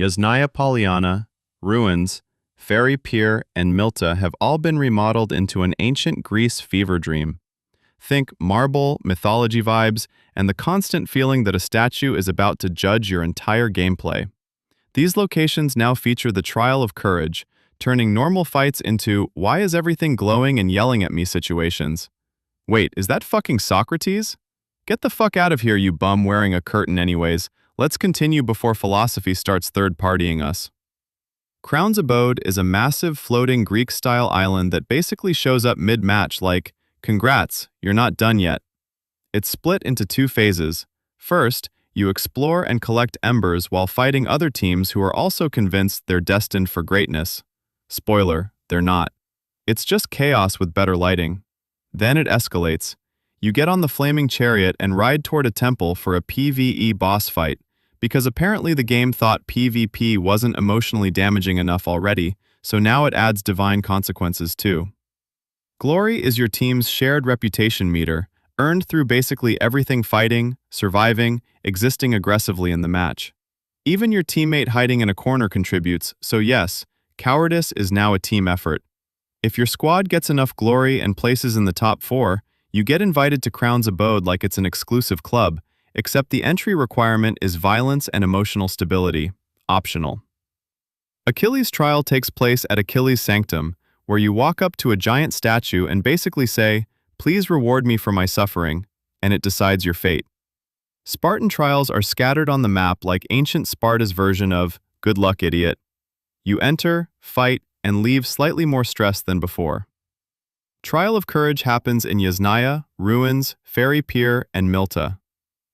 Yasnaya Polyana, ruins, Fairy Pier, and Milta have all been remodeled into an ancient Greece fever dream. Think marble, mythology vibes, and the constant feeling that a statue is about to judge your entire gameplay. These locations now feature the trial of courage, turning normal fights into "why is everything glowing and yelling at me" situations. Wait, is that fucking Socrates? Get the fuck out of here, you bum wearing a curtain anyways. Let's continue before philosophy starts third-partying us. Crown's Abode is a massive floating Greek-style island that basically shows up mid-match like, "Congrats, you're not done yet." It's split into two phases. First, you explore and collect embers while fighting other teams who are also convinced they're destined for greatness. Spoiler, they're not. It's just chaos with better lighting. Then it escalates. You get on the flaming chariot and ride toward a temple for a PvE boss fight, because apparently the game thought PvP wasn't emotionally damaging enough already, so now it adds divine consequences too. Glory is your team's shared reputation meter, earned through basically everything fighting, surviving, existing aggressively in the match. Even your teammate hiding in a corner contributes, so yes, cowardice is now a team effort. If your squad gets enough glory and places in the top 4, you get invited to Crown's Abode like it's an exclusive club, except the entry requirement is violence and emotional stability, optional. Achilles' trial takes place at Achilles' Sanctum, where you walk up to a giant statue and basically say, "Please reward me for my suffering," and it decides your fate. Spartan trials are scattered on the map like ancient Sparta's version of "good luck, idiot." You enter, fight, and leave slightly more stressed than before. Trial of Courage happens in Yasnaya, Ruins, Fairy Pier, and Milta.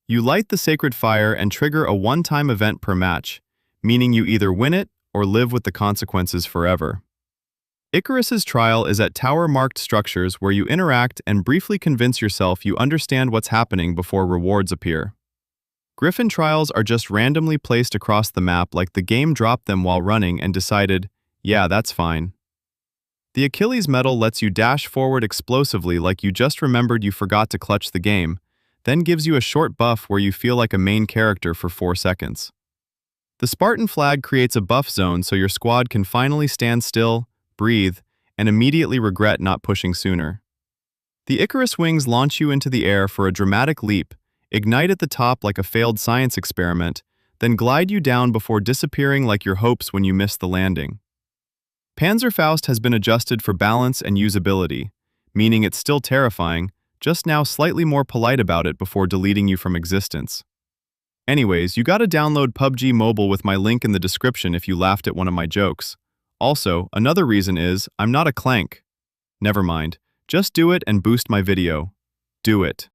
You light the sacred fire and trigger a one-time event per match, meaning you either win it or live with the consequences forever. Icarus's trial is at tower-marked structures where you interact and briefly convince yourself you understand what's happening before rewards appear. Griffin trials are just randomly placed across the map like the game dropped them while running and decided, yeah, that's fine. The Achilles medal lets you dash forward explosively like you just remembered you forgot to clutch the game, then gives you a short buff where you feel like a main character for 4 seconds. The Spartan flag creates a buff zone so your squad can finally stand still, breathe, and immediately regret not pushing sooner. The Icarus wings launch you into the air for a dramatic leap, ignite at the top like a failed science experiment, then glide you down before disappearing like your hopes when you miss the landing. Panzerfaust has been adjusted for balance and usability, meaning it's still terrifying, just now slightly more polite about it before deleting you from existence. Anyways, you gotta download PUBG Mobile with my link in the description if you laughed at one of my jokes. Also, another reason is, I'm not a clank. Never mind, just do it and boost my video. Do it.